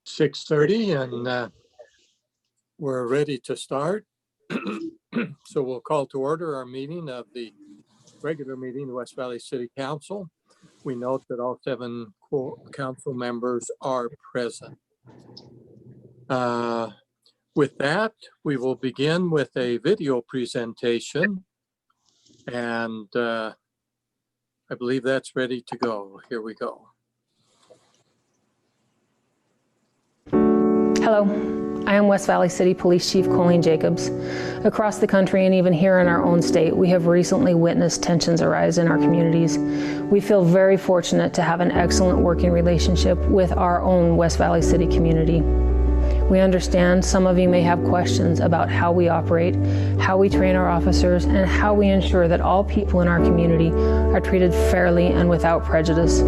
6:30, and we're ready to start. So we'll call to order our meeting of the regular meeting of the West Valley City Council. We note that all 7 council members are present. With that, we will begin with a video presentation, and I believe that's ready to go. Here we go. Hello, I am West Valley City Police Chief Colleen Jacobs. Across the country and even here in our own state, we have recently witnessed tensions arise in our communities. We feel very fortunate to have an excellent working relationship with our own West Valley City community. We understand some of you may have questions about how we operate, how we train our officers, and how we ensure that all people in our community are treated fairly and without prejudice.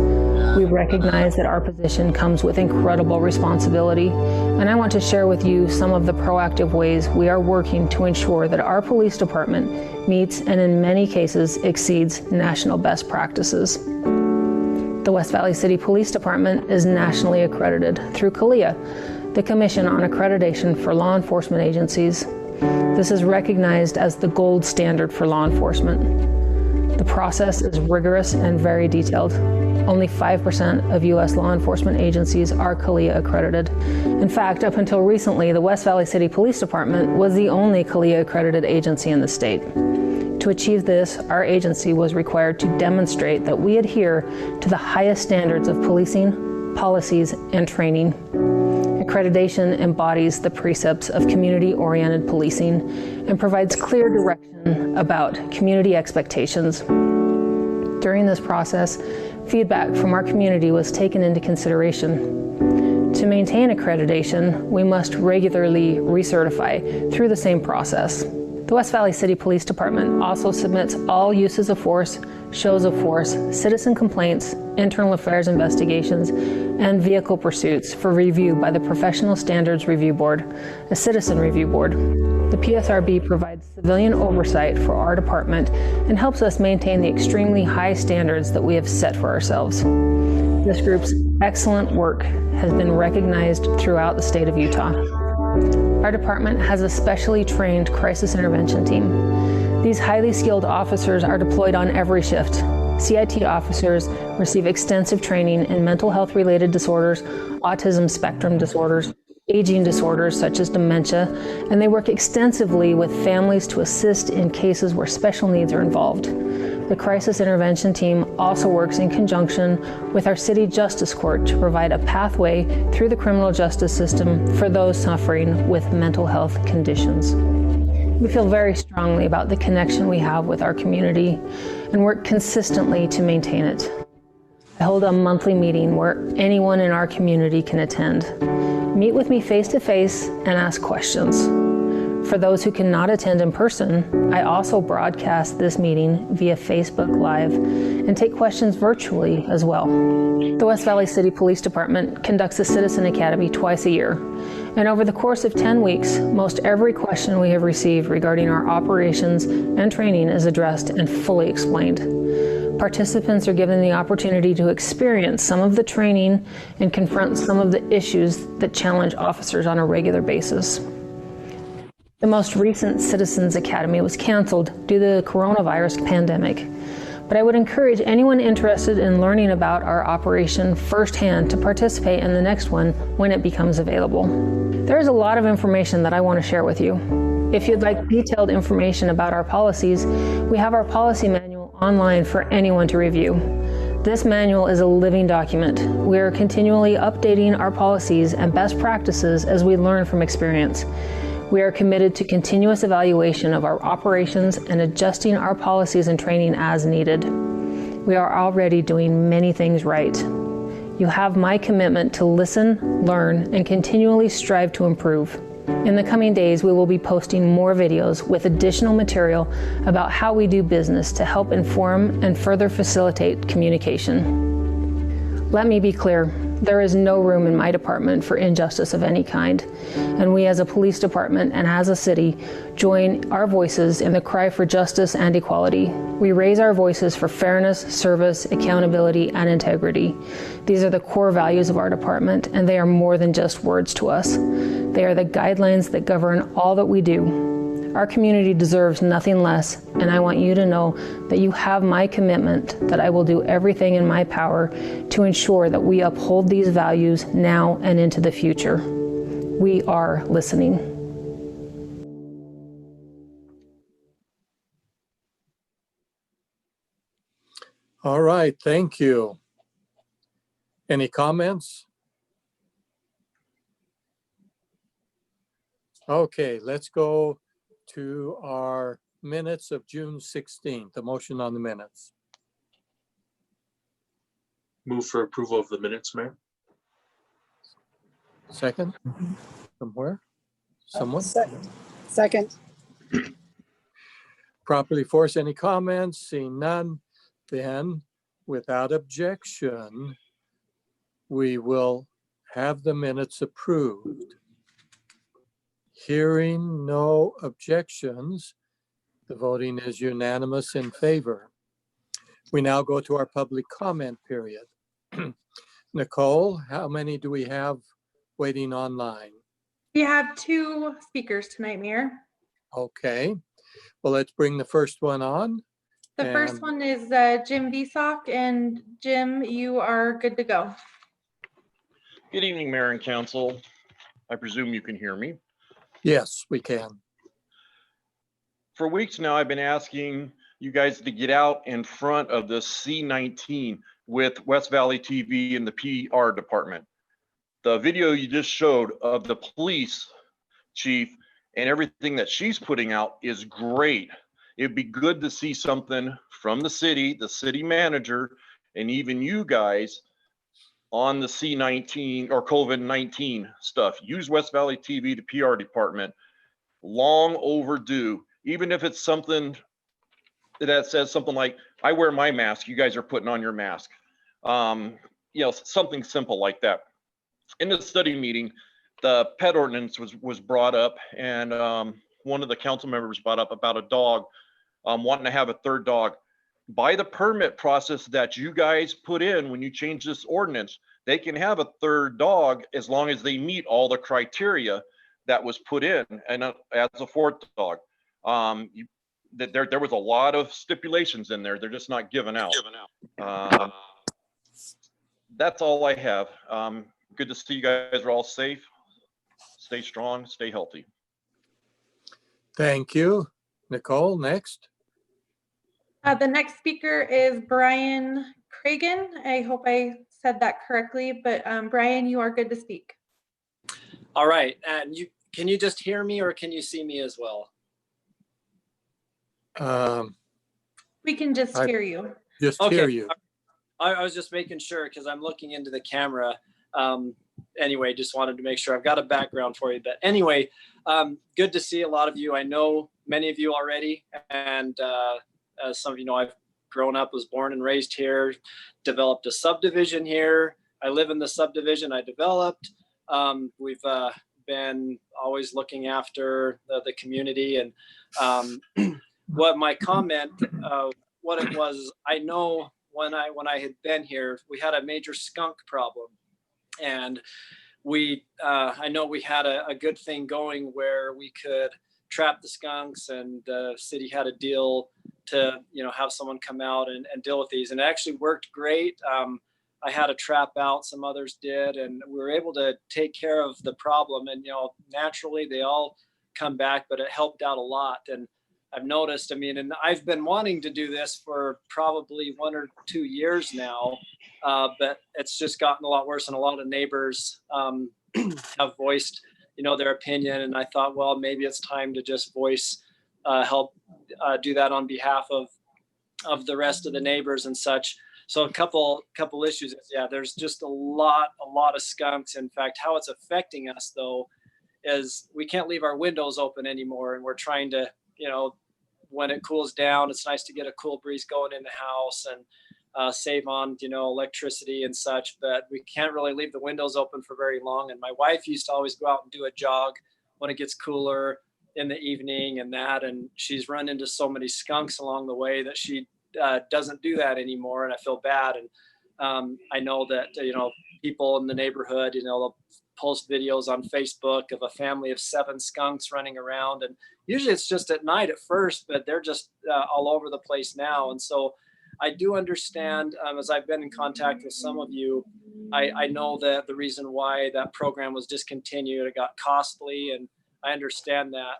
We recognize that our position comes with incredible responsibility, and I want to share with you some of the proactive ways we are working to ensure that our police department meets and in many cases exceeds national best practices. The West Valley City Police Department is nationally accredited through CALEA, the Commission on Accreditation for Law Enforcement Agencies. This is recognized as the gold standard for law enforcement. The process is rigorous and very detailed. Only 5% of U.S. law enforcement agencies are CALEA accredited. In fact, up until recently, the West Valley City Police Department was the only CALEA accredited agency in the state. To achieve this, our agency was required to demonstrate that we adhere to the highest standards of policing, policies, and training. Accreditation embodies the precepts of community-oriented policing and provides clear direction about community expectations. During this process, feedback from our community was taken into consideration. To maintain accreditation, we must regularly recertify through the same process. The West Valley City Police Department also submits all uses of force, shows of force, citizen complaints, internal affairs investigations, and vehicle pursuits for review by the Professional Standards Review Board, a citizen review board. The PSRB provides civilian oversight for our department and helps us maintain the extremely high standards that we have set for ourselves. This group's excellent work has been recognized throughout the state of Utah. Our department has a specially trained crisis intervention team. These highly skilled officers are deployed on every shift. CIT officers receive extensive training in mental health related disorders, autism spectrum disorders, aging disorders such as dementia, and they work extensively with families to assist in cases where special needs are involved. The crisis intervention team also works in conjunction with our city justice court to provide a pathway through the criminal justice system for those suffering with mental health conditions. We feel very strongly about the connection we have with our community and work consistently to maintain it. I hold a monthly meeting where anyone in our community can attend. Meet with me face-to-face and ask questions. For those who cannot attend in person, I also broadcast this meeting via Facebook Live and take questions virtually as well. The West Valley City Police Department conducts a Citizen Academy twice a year, and over the course of 10 weeks, most every question we have received regarding our operations and training is addressed and fully explained. Participants are given the opportunity to experience some of the training and confront some of the issues that challenge officers on a regular basis. The most recent Citizens Academy was canceled due to the coronavirus pandemic, but I would encourage anyone interested in learning about our operation firsthand to participate in the next one when it becomes available. There is a lot of information that I want to share with you. If you'd like detailed information about our policies, we have our policy manual online for anyone to review. This manual is a living document. We are continually updating our policies and best practices as we learn from experience. We are committed to continuous evaluation of our operations and adjusting our policies and training as needed. We are already doing many things right. You have my commitment to listen, learn, and continually strive to improve. In the coming days, we will be posting more videos with additional material about how we do business to help inform and further facilitate communication. Let me be clear, there is no room in my department for injustice of any kind, and we as a police department and as a city join our voices in the cry for justice and equality. We raise our voices for fairness, service, accountability, and integrity. These are the core values of our department, and they are more than just words to us. They are the guidelines that govern all that we do. Our community deserves nothing less, and I want you to know that you have my commitment that I will do everything in my power to ensure that we uphold these values now and into the future. We are listening. All right, thank you. Any comments? Okay, let's go to our minutes of June 16th, the motion on the minutes. Move for approval of the minutes, Mayor. Second, from where? Someone? Second. Properly force, any comments? Seeing none, then without objection, we will have the minutes approved. Hearing no objections, the voting is unanimous in favor. We now go to our public comment period. Nicole, how many do we have waiting online? We have 2 speakers tonight, Mayor. Okay, well, let's bring the first one on. The first And- one is Jim Visock, and Jim, you are good to go. Good evening, Mayor and Council. I presume you can hear me. Yes, we can. For weeks now, I've been asking you guys to get out in front of the C19 with West Valley TV and the PR department. The video you just showed of the police chief and everything that she's putting out is great. It'd be good to see something from the city manager, and even you guys on the C19 or COVID-19 stuff. Use West Valley TV, the PR department. Long overdue. Even if it's something that says something like, I wear my mask, you guys are putting on your mask. Something simple like that. In the study meeting, the pet ordinance was brought up, and one of the council members brought up about a dog wanting to have a third dog. By the permit process that you guys put in when you change this ordinance, they can have a third dog as long as they meet all the criteria that was put in, and as a fourth dog. There was a lot of stipulations in there. They're just not given out. That's all I have. Good to see you guys are all safe. Stay strong, stay healthy. Thank you. Nicole, next. The next speaker is Brian Cragen. I hope I said that correctly, but Brian, you are good to speak. All right, and can you just hear me, or can you see me as well? We can just hear you. Just Okay. hear you. I was just making sure because I'm looking into the camera. Anyway, just wanted to make sure I've got a background for you. But anyway, good to see a lot of you. I know many of you already, and as some of you know, I've grown up, was born and raised here, developed a subdivision here. I live in the subdivision I developed. We've been always looking after the community, and what my comment, what it was, I know when I had been here, we had a major skunk problem, and I know we had a good thing going where we could trap the skunks, and the city had a deal to have someone come out and deal with these, and it actually worked great. I had a trap out, some others did, and we were able to take care of the problem. And naturally they all come back, but it helped out a lot. And I've noticed, and I've been wanting to do this for probably 1 or 2 years now, but it's just gotten a lot worse, and a lot of neighbors have voiced their opinion. And I thought, well, maybe it's time to just help do that on behalf of the rest of the neighbors and such. So a couple issues. Yeah, there's just a lot of skunks. In fact, how it's affecting us though is we can't leave our windows open anymore. And we're trying to, when it cools down, it's nice to get a cool breeze going in the house and save on, electricity and such, but we can't really leave the windows open for very long. And my wife used to always go out and do a jog when it gets cooler in the evening and she's run into so many skunks along the way that she doesn't do that anymore. And I feel bad. And I know that, people in the neighborhood, they'll post videos on Facebook of a family of 7 skunks running around. And usually it's just at night at first, but they're just all over the place now. And so I do understand, as I've been in contact with some of you, I know that the reason why that program was discontinued, it got costly, and I understand that.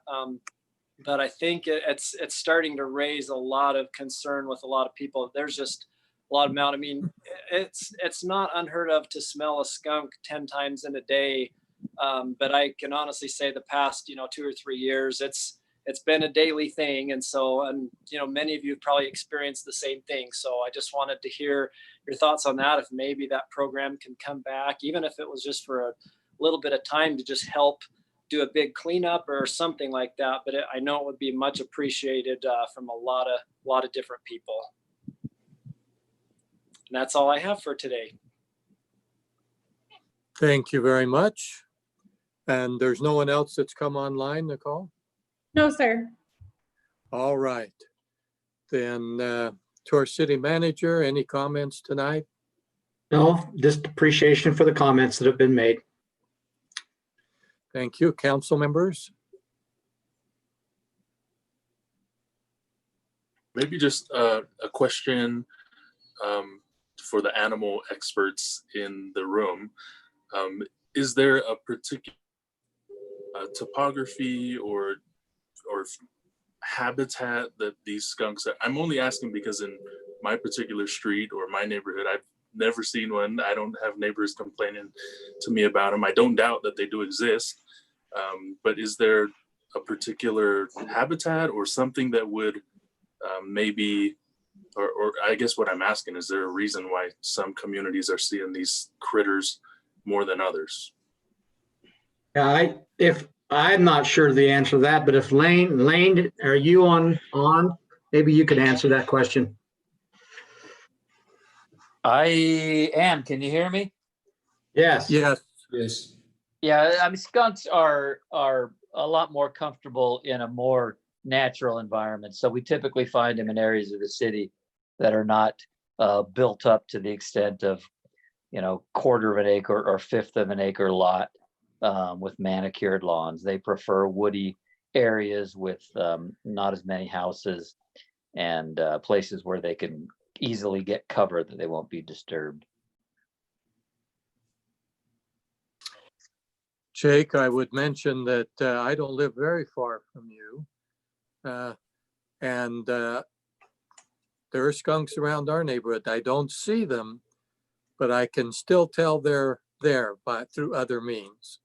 But I think it's starting to raise a lot of concern with a lot of people. There's just a lot of amount. I mean, it's not unheard of to smell a skunk 10 times in a day. But I can honestly say the past, 2 or 3 years, it's been a daily thing. And so, many of you have probably experienced the same thing. So I just wanted to hear your thoughts on that. If maybe that program can come back, even if it was just for a little bit of time to just help do a big cleanup or something like that. But I know it would be much appreciated from a lot of different people. And that's all I have for today. Thank you very much. And there's no one else that's come online, Nicole? No, sir. All right. Then to our city manager, any comments tonight? No, just appreciation for the comments that have been made. Thank you. Council members? Maybe just a question for the animal experts in the room. Is there a particular topography or habitat that these skunks are? I'm only asking because in my particular street or my neighborhood, I've never seen one. I don't have neighbors complaining to me about them. I don't doubt that they do exist. But is there a particular habitat or something that would maybe, or I guess what I'm asking, is there a reason why some communities are seeing these critters more than others? Yeah, I'm not sure the answer to that, but if Lane, are you on? Maybe you could answer that question. I am. Can you hear me? Yes. Yes. Yes. Yeah, I mean, skunks are a lot more comfortable in a more natural environment. So we typically find them in areas of the city that are not built up to the extent of, 1/4 of an acre or 1/5 of an acre lot with manicured lawns. They prefer woody areas with not as many houses and places where they can easily get cover that they won't be disturbed. Jake, I would mention that I don't live very far from you. And there are skunks around our neighborhood. I don't see them, but I can still tell they're there through other means.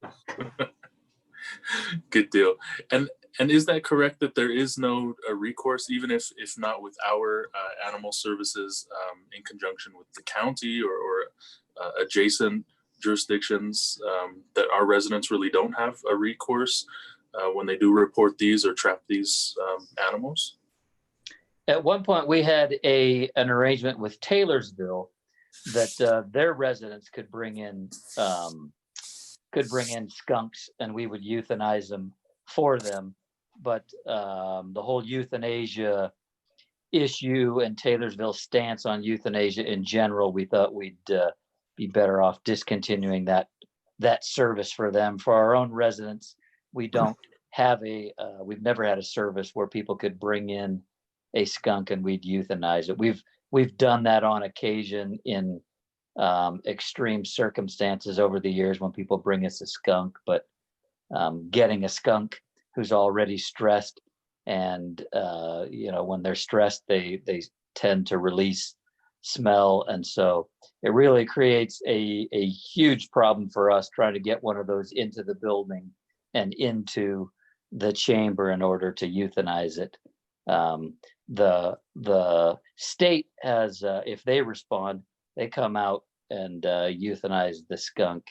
Good deal. And is that correct that there is no recourse, even if not with our animal services in conjunction with the county or adjacent jurisdictions, that our residents really don't have a recourse when they do report these or trap these animals? At one point, we had an arrangement with Taylorsville that their residents could bring in skunks, and we would euthanize them for them. But the whole euthanasia issue and Taylorsville's stance on euthanasia in general, we thought we'd be better off discontinuing that service for them. For our own residents, we don't have we've never had a service where people could bring in a skunk and we'd euthanize it. We've done that on occasion in extreme circumstances over the years when people bring us a skunk, but getting a skunk who's already stressed and when they're stressed, they tend to release smell. And so it really creates a huge problem for us trying to get one of those into the building and into the chamber in order to euthanize it. The state has, if they respond, they come out and euthanize the skunk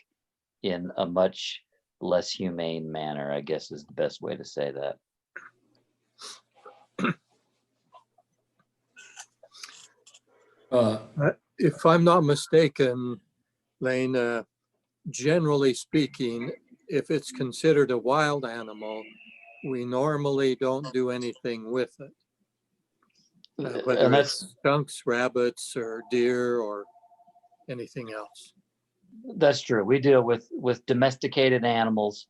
in a much less humane manner, I guess is the best way to say that. If I'm not mistaken, Lane, generally speaking, if it's considered a wild animal, we normally don't do anything with it. Whether And it's skunks, rabbits, or deer, or anything else. that's true. We deal with domesticated animals,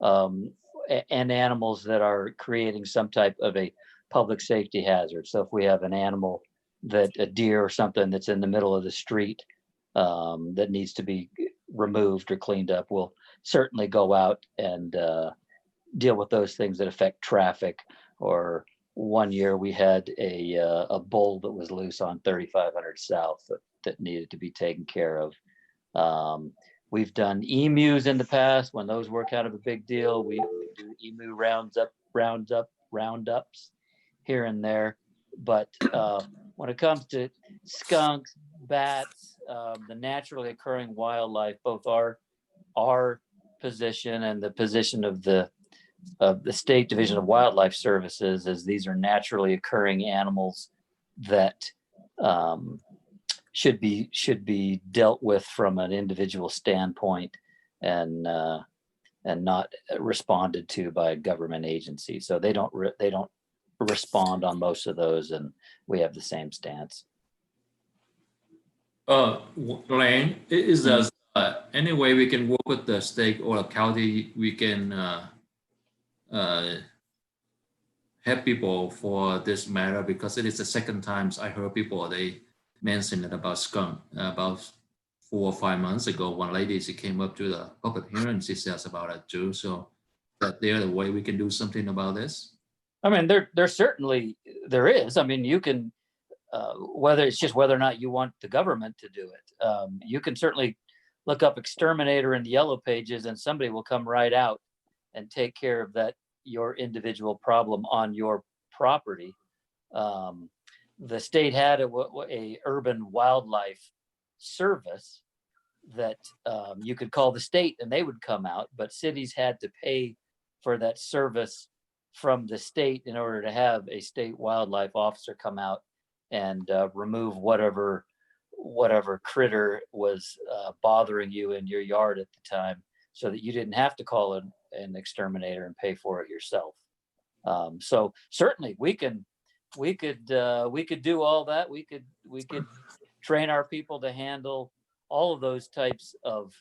and animals that are creating some type of a public safety hazard. So if we have an animal a deer or something that's in the middle of the street, that needs to be removed or cleaned up, we'll certainly go out and deal with those things that affect traffic. Or one year we had a bull that was loose on 3500 South that needed to be taken care of. We've done emus in the past when those were kind of a big deal. We do emu roundups here and there. But when it comes to skunks, bats, the naturally occurring wildlife, both our position and the position of the State Division of Wildlife Services, as these are naturally occurring animals that should be dealt with from an individual standpoint and not responded to by a government agency. So they don't respond on most of those, and we have the same stance. Lane, is there any way we can work with the state or the county? We can help people for this matter, because it is the second time I heard people, they mentioned it about skunk. About 4 or 5 months ago, one lady, she came up to the public hearing, she says about it too. So that there's a way we can do something about this. I mean, there certainly there is. I mean, you can, whether or not you want the government to do it, you can certainly look up exterminator in the yellow pages, and somebody will come right out and take care of your individual problem on your property. The state had a urban wildlife service that you could call the state and they would come out, but cities had to pay for that service from the state in order to have a state wildlife officer come out and remove whatever critter was bothering you in your yard at the time, so that you didn't have to call an exterminator and pay for it yourself. So certainly we could do all that. We could train our people to handle all of those types of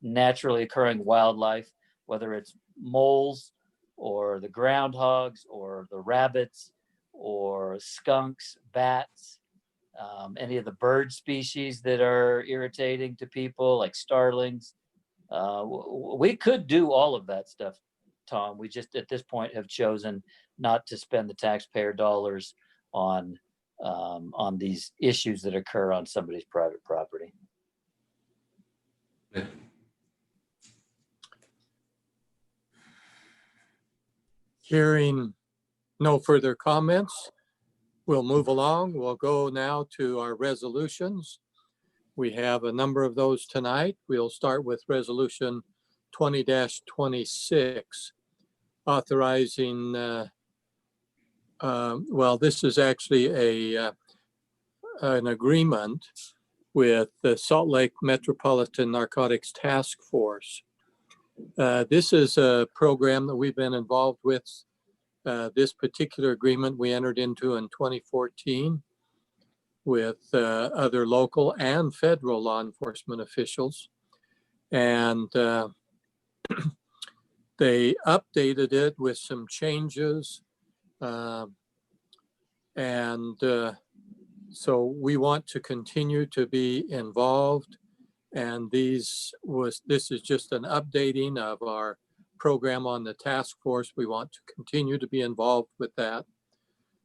naturally occurring wildlife, whether it's moles or the groundhogs or the rabbits or skunks, bats, any of the bird species that are irritating to people like starlings. We could do all of that stuff, Tom. We just at this point have chosen not to spend the taxpayer dollars on these issues that occur on somebody's private property. Hearing no further comments, we'll move along. We'll go now to our resolutions. We have a number of those tonight. We'll start with resolution 20-26, authorizing, well, this is actually an agreement with the Salt Lake Metropolitan Narcotics Task Force. This is a program that we've been involved with. This particular agreement we entered into in 2014 with other local and federal law enforcement officials. And they updated it with some changes. So we want to continue to be involved. And this is just an updating of our program on the task force. We want to continue to be involved with that.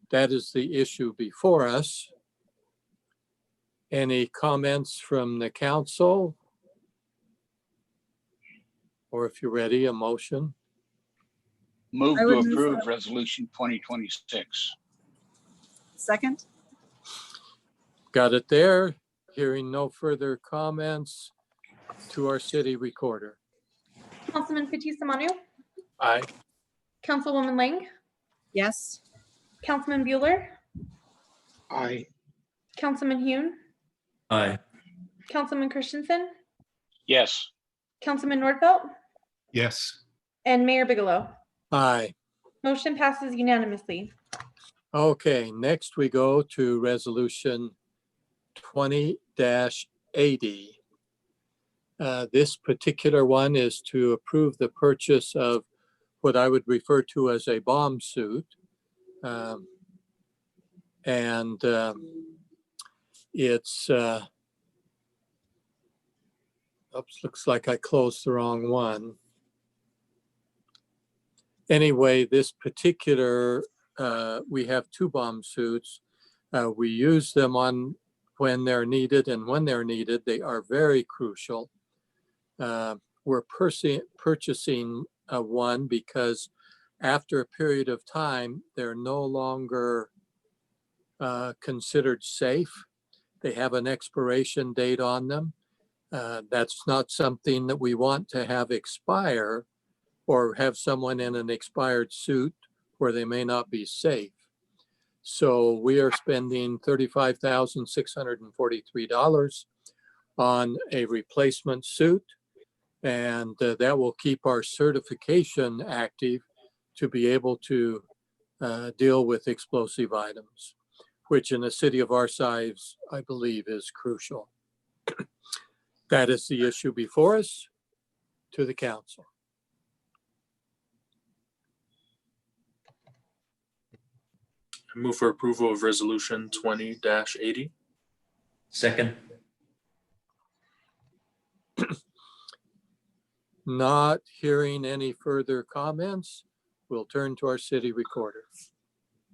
That is the issue before us. Any comments from the council? Or if you're ready, a motion. Move I to would move approve so. resolution 2026. Second? Got it there. Hearing no further comments, to our city recorder. Councilman Fitzie Umanu, Aye. Councilwoman Lang, Yes. Councilman Bueller, Aye. Councilman Hune, Aye. Councilman Christensen, Yes. Councilman Nordfelt, Yes. and Mayor Bigelow. Aye. Motion passes unanimously. Okay, next we go to resolution 20-80. This particular one is to approve the purchase of what I would refer to as a bomb suit. It's, oops, looks like I closed the wrong one. Anyway, this particular, we have two bomb suits. We use them on when they're needed, and when they're needed, they are very crucial. We're purchasing one because after a period of time, they're no longer considered safe. They have an expiration date on them. That's not something that we want to have expire or have someone in an expired suit where they may not be safe. So we are spending $35,643 on a replacement suit, and that will keep our certification active to be able to deal with explosive items, which in a city of our size, I believe is crucial. That is the issue before us. To the council. I move for approval of resolution 20-80. Second. Not hearing any further comments, we'll turn to our city recorder.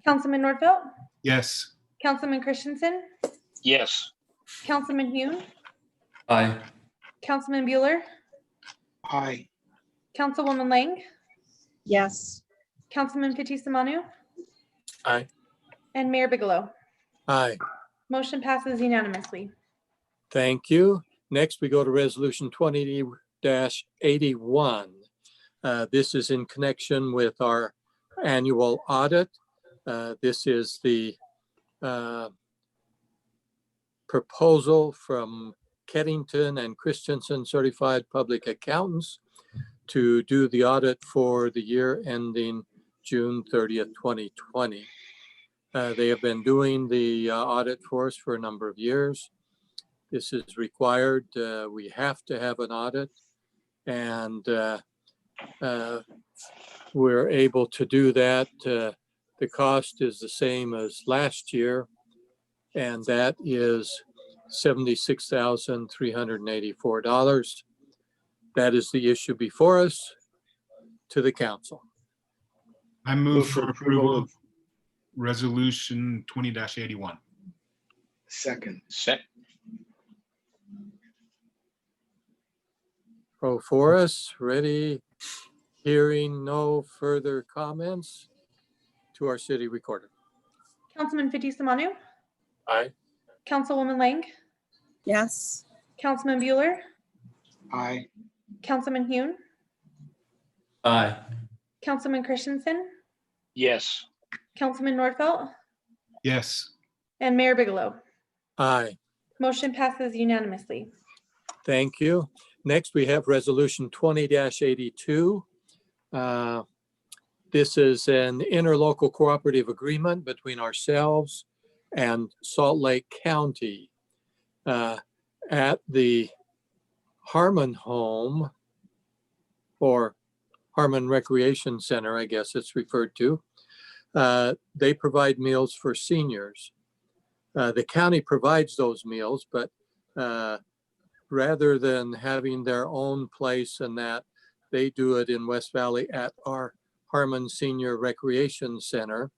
Councilman Nordfelt, Yes. Councilman Christensen, Yes. Councilman Hune, Aye. Councilman Bueller, Aye. Councilwoman Lang, Yes. Councilman Fitzie Umanu, Aye. and Mayor Bigelow. Aye, Motion passes unanimously. thank you. Next, we go to resolution 20-81. This is in connection with our annual audit. This is the proposal from Keddington and Christensen Certified Public Accountants to do the audit for the year ending June 30th, 2020. They have been doing the audit for us for a number of years. This is required. We have to have an audit, and we're able to do that. The cost is the same as last year, and that is $76,384. That is the issue before us. To the council. I move for approval of resolution 20-81. Second. Pro for us, ready, hearing no further comments, to our city recorder. Councilman Fitzie Umanu, Aye. Councilwoman Lang, Yes. Councilman Bueller, Aye. Councilman Hune, Aye. Councilman Christensen, Yes. Councilman Nordfelt, Yes. and Mayor Bigelow. Aye, Motion passes unanimously. thank you. Next, we have resolution 20-82. This is an interlocal cooperative agreement between ourselves and Salt Lake County at the Harmon Home, or Harmon Recreation Center, I guess it's referred to. They provide meals for seniors. The county provides those meals, but rather than having their own place and that, they do it in West Valley at our Harmon Senior Recreation Center.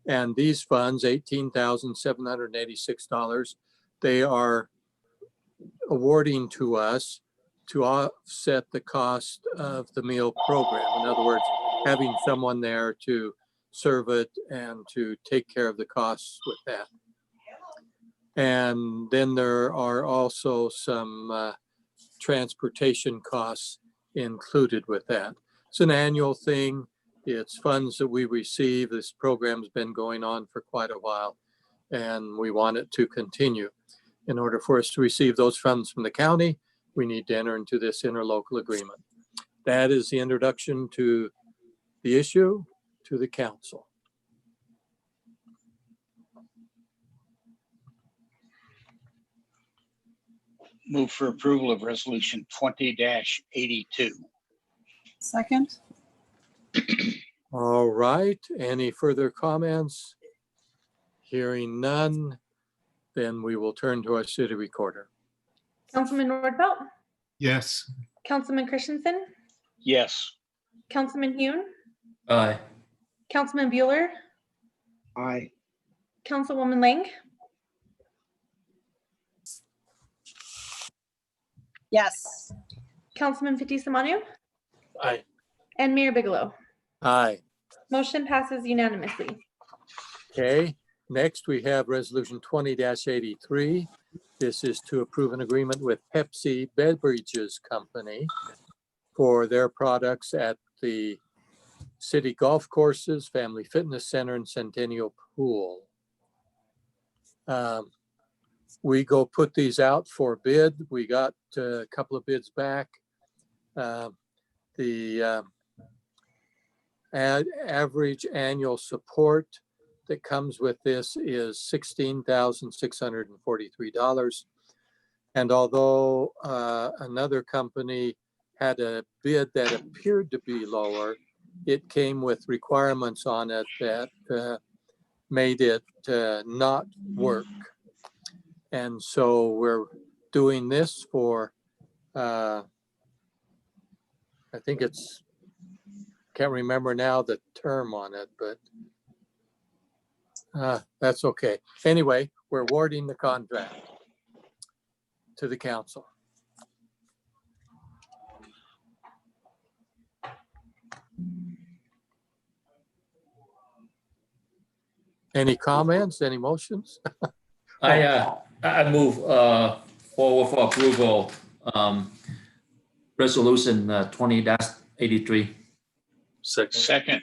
And these funds, $18,786, they are awarding to us to offset the cost of the meal program. In other words, having someone there to serve it and to take care of the costs with that. And then there are also some transportation costs included with that. It's an annual thing. It's funds that we receive. This program's been going on for quite a while, and we want it to continue. In order for us to receive those funds from the county, we need to enter into this interlocal agreement. That is the introduction to the issue to the council. Move for approval of resolution 20-82. Second. All right, any further comments? Hearing none, then we will turn to our city recorder. Councilman Nordfelt, Yes. Councilman Christensen, Yes. Councilman Hune, Aye. Councilman Bueller, Aye. Councilwoman Lang, Yes. Councilman Fitzie Umanu, Aye. and Mayor Bigelow. Aye. Motion passes unanimously. Okay, next we have resolution 20-83. This is to approve an agreement with Pepsi Beverages Company for their products at the city golf courses, family fitness center, and Centennial pool. We go put these out for bid. We got a couple of bids back. The average annual support that comes with this is $16,643. And although another company had a bid that appeared to be lower, it came with requirements on it that made it not work. And so we're doing this for, I think it's, can't remember now the term on it, but that's okay. Anyway, we're awarding the contract to the council. Any comments, any motions? I move forward for approval, resolution 20-83. Second.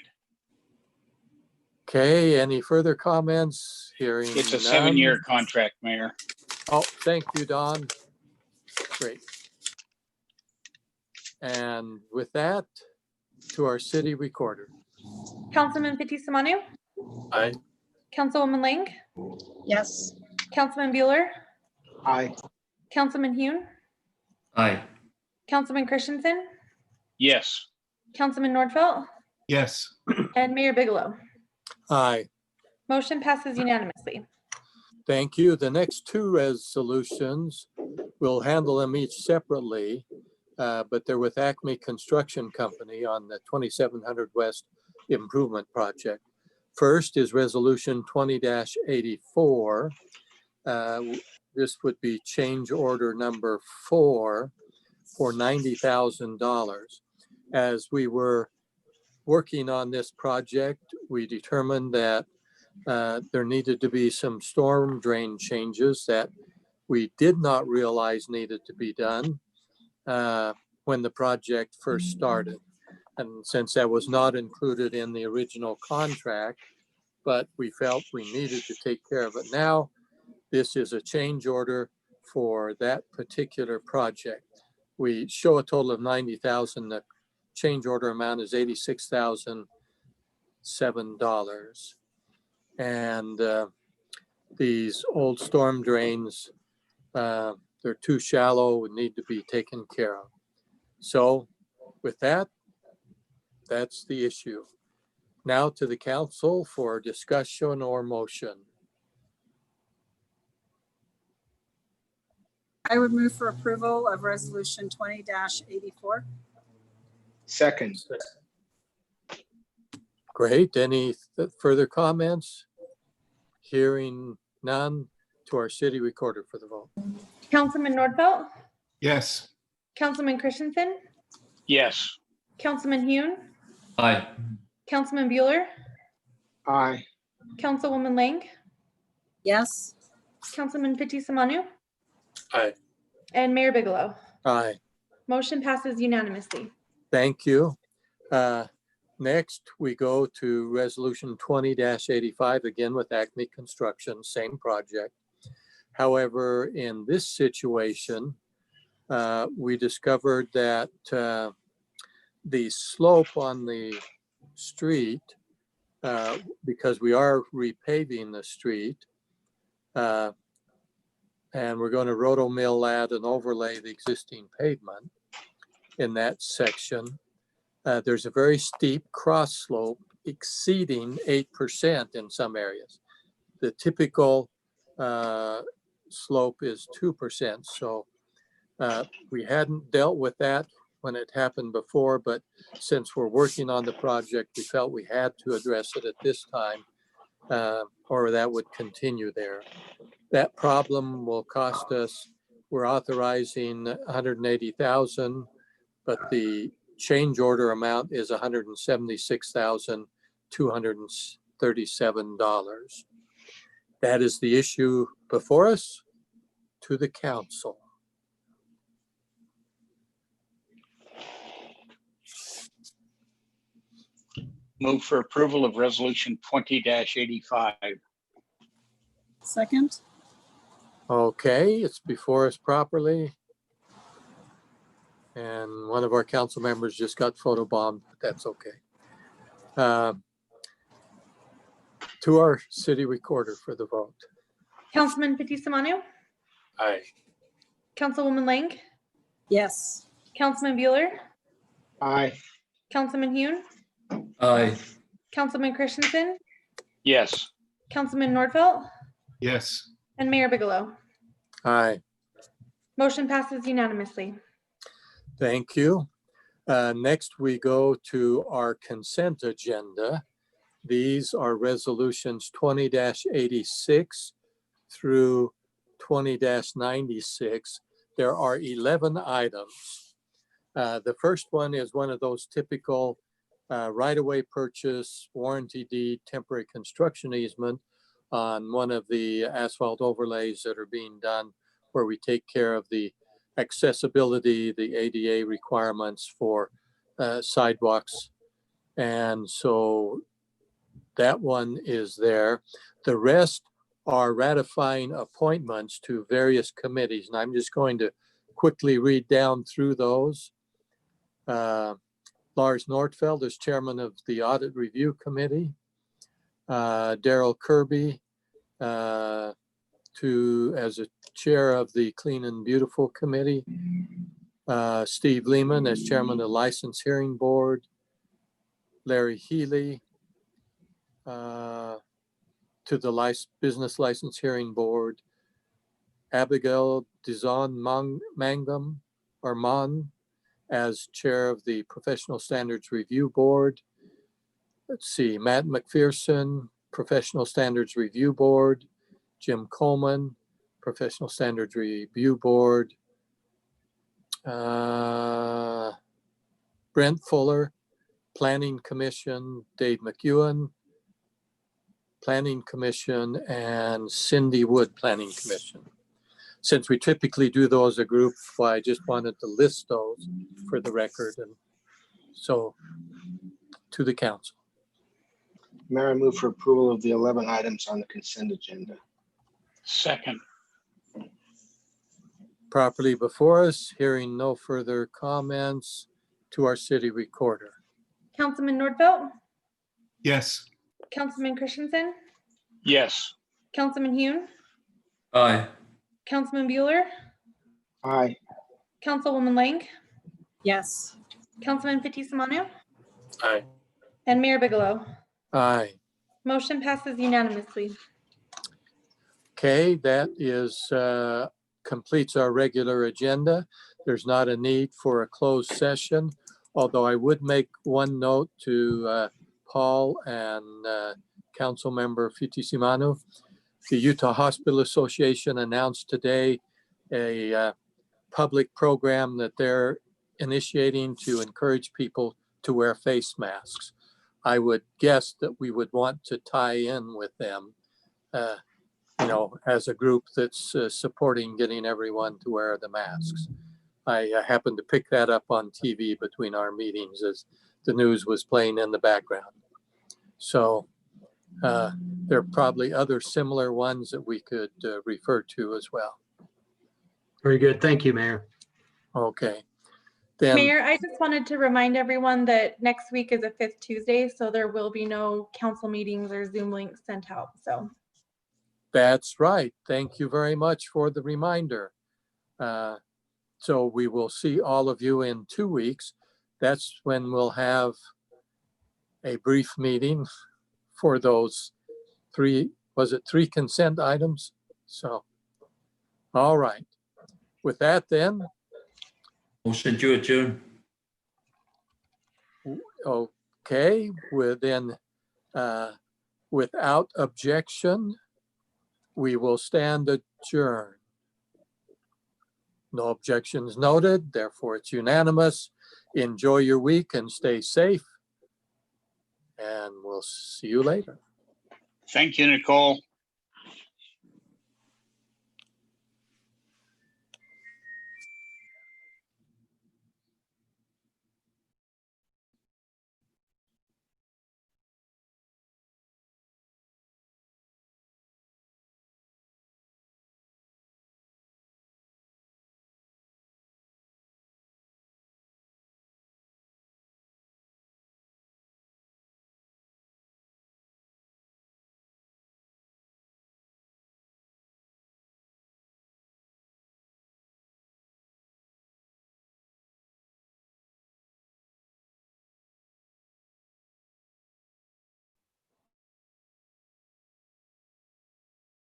Okay, any further comments? Hearing It's a none. 7-year contract, Mayor. Oh, thank you, Don. Great. And with that, to our city recorder. Councilman Fitzie Umanu, Aye. Councilwoman Lang, Yes. Councilman Bueller, Aye. Councilman Hune, Aye. Councilman Christensen, Yes. Councilman Nordfelt, Yes. and Mayor Bigelow. Aye. Motion passes unanimously. Thank you. The next two resolutions, we'll handle them each separately, but they're with Acme Construction Company on the 2700 West Improvement Project. First is resolution 20-84. This would be change order number 4 for $90,000. As we were working on this project, we determined that there needed to be some storm drain changes that we did not realize needed to be done when the project first started. And since that was not included in the original contract, but we felt we needed to take care of it now, this is a change order for that particular project. We show a total of $90,000. The change order amount is $86,007. And these old storm drains, they're too shallow and need to be taken care of. So with that, that's the issue. Now to the council for discussion or motion. I would move for approval of resolution 20-84. Second. Great. Any further comments? Hearing none, to our city recorder for the vote. Councilman Nordfelt, Yes. Councilman Christensen, Yes. Councilman Hune, Aye. Councilman Bueller, Aye. Councilwoman Lang, Yes. Councilman Fitzie Umanu, Aye. and Mayor Bigelow. Aye. Motion passes unanimously. Thank you. Next, we go to Resolution 20-85, again with Acme Construction, same project. However, in this situation, we discovered that the slope on the street, because we are repaving the street, and we're going to roto-mill that and overlay the existing pavement in that section. There's a very steep cross slope exceeding 8% in some areas. The typical slope is 2%. So we hadn't dealt with that when it happened before, but since we're working on the project, we felt we had to address it at this time, or that would continue there. That problem will cost us, we're authorizing 180,000, but the change order amount is $176,237. That is the issue before us. To the council. Move for approval of resolution 20-85. Second? Okay, it's before us properly. And one of our council members just got photobombed, but that's okay. To our city recorder for the vote. Councilman Fitzie Umanu, Aye. Councilwoman Lang, Yes. Councilman Bueller, Aye. Councilman Hune, Aye. Councilman Christensen, Yes. Councilman Nordfelt, Yes. and Mayor Bigelow. Aye, Motion passes unanimously. thank you. Next, we go to our consent agenda. These are resolutions 20-86 through 20-96. There are 11 items. The first one is one of those typical right-of-way purchase, warranty deed, temporary construction easement on one of the asphalt overlays that are being done, where we take care of the accessibility, the ADA requirements for sidewalks. And so that one is there. The rest are ratifying appointments to various committees. And I'm just going to quickly read down through those. Lars Nordfeld is chairman of the Audit Review Committee. Daryl Kirby as a chair of the Clean and Beautiful Committee. Steve Lehman as chairman of the License Hearing Board. Larry Healy to the Business License Hearing Board. Abigail Dizon Mangum or Mon as chair of the Professional Standards Review Board. Let's see, Matt McPherson, Professional Standards Review Board. Jim Coleman, Professional Standards Review Board. Brent Fuller, Planning Commission. Dave McEwen, Planning Commission, and Cindy Wood, Planning Commission. Since we typically do those as a group, I just wanted to list those for the record. And so to the council. Mayor, I move for approval of the 11 items on the consent agenda. Second. Properly before us, hearing no further comments, to our city recorder. Councilman Nordfelt, Yes. Councilman Christensen, Yes. Councilman Hune, Aye. Councilman Bueller, Aye. Councilwoman Lang, Yes. Councilman Fitzie Umanu, Aye. and Mayor Bigelow. Aye. Motion passes unanimously. Okay, that is completes our regular agenda. There's not a need for a closed session, although I would make one note to Paul and Council Member Fitzie Umanu. The Utah Hospital Association announced today a public program that they're initiating to encourage people to wear face masks. I would guess that we would want to tie in with them, as a group that's supporting getting everyone to wear the masks. I happened to pick that up on TV between our meetings as the news was playing in the background. So there are probably other similar ones that we could refer to as well. Very good. Thank you, Mayor. Okay. Then, Mayor, I just wanted to remind everyone that next week is a 5th Tuesday, so there will be no council meetings or Zoom links sent out. So that's right. Thank you very much for the reminder. So we will see all of you in 2 weeks. That's when we'll have a brief meeting for those three consent items? So, all right. With that then, Motion to adjourn. okay, without objection, we will stand adjourned. No objections noted, therefore it's unanimous. Enjoy your week and stay safe. And we'll see you later. Thank you, Nicole.